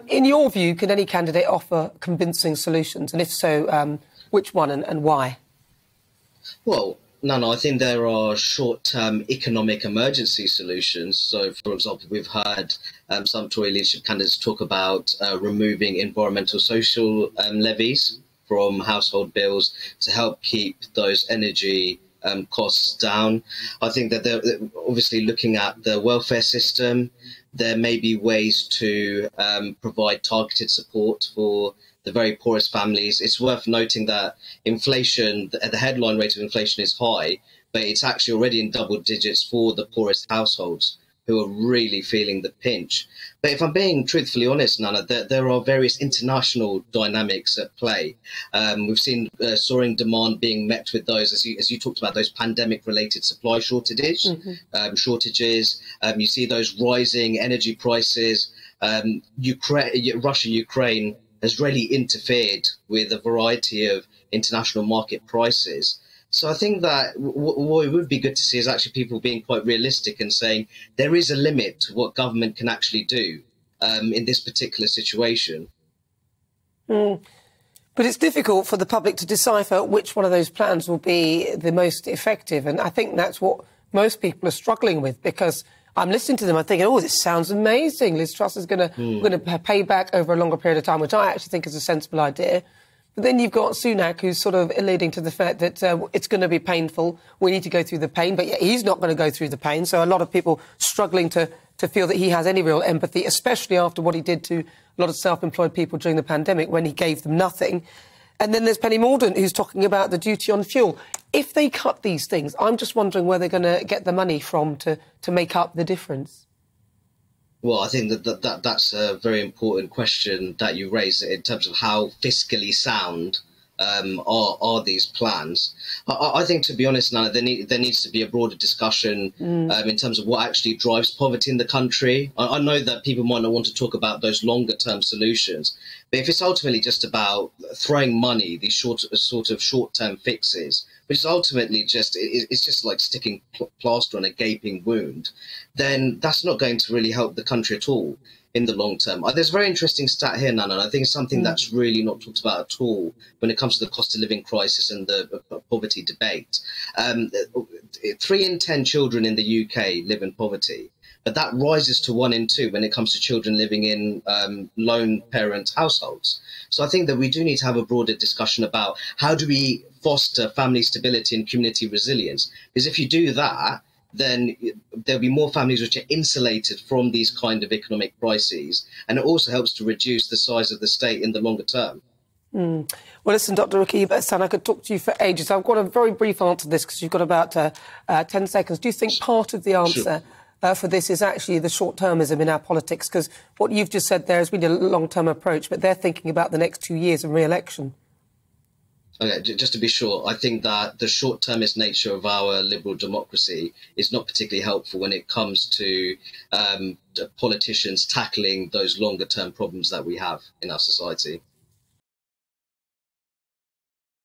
In your view, can any candidate offer convincing solutions? And if so, which one and why? Well, no, I think there are short-term economic emergency solutions. So, for example, we've heard some Tory leadership candidates talk about removing environmental social levies from household bills to help keep those energy costs down. I think that they're obviously looking at the welfare system. There may be ways to provide targeted support for the very poorest families. It's worth noting that inflation, the headline rate of inflation is high, but it's actually already in double digits for the poorest households who are really feeling the pinch. But if I'm being truthfully honest, Nana, there are various international dynamics at play. We've seen soaring demand being met with those, as you talked about, those pandemic-related supply shortages. You see those rising energy prices. Russia-Ukraine has really interfered with a variety of international market prices. So I think that what it would be good to see is actually people being quite realistic and saying there is a limit to what government can actually do in this particular situation. But it's difficult for the public to decipher which one of those plans will be the most effective. And I think that's what most people are struggling with, because I'm listening to them, I'm thinking, oh, this sounds amazing. Liz Truss is going to pay back over a longer period of time, which I actually think is a sensible idea. But then you've got Sunak, who's sort of alluding to the fact that it's going to be painful. We need to go through the pain. But yet he's not going to go through the pain. So a lot of people struggling to feel that he has any real empathy, especially after what he did to a lot of self-employed people during the pandemic when he gave them nothing. And then there's Penny Mordaunt, who's talking about the duty on fuel. If they cut these things, I'm just wondering where they're going to get the money from to make up the difference. Well, I think that's a very important question that you raised in terms of how fiscally sound are these plans. I think, to be honest, Nana, there needs to be a broader discussion in terms of what actually drives poverty in the country. I know that people might not want to talk about those longer term solutions, but if it's ultimately just about throwing money, these short term fixes, which is ultimately it's just like sticking plaster on a gaping wound, then that's not going to really help the country at all in the long term. There's a very interesting stat here, Nana, and I think it's something that's really not talked about at all when it comes to the cost of living crisis and the poverty debate. 3 in 10 children in the UK live in poverty, but that rises to 1 in 2 when it comes to children living in lone parent households. So I think that we do need to have a broader discussion about how do we foster family stability and community resilience, because if you do that, then there'll be more families which are insulated from these kind of economic crises. And it also helps to reduce the size of the state in the longer term. Well, listen, Dr. Rakib Eshan, I could talk to you for ages. I've got a very brief answer to this because you've got about 10 seconds. Do you think part of the answer for this is actually the short-termism in our politics? Because what you've just said there is really a long-term approach, but they're thinking about the next 2 years of re-election. Okay, just to be sure, I think that the short-termist nature of our liberal democracy is not particularly helpful when it comes to politicians tackling those longer-term problems that we have in our society.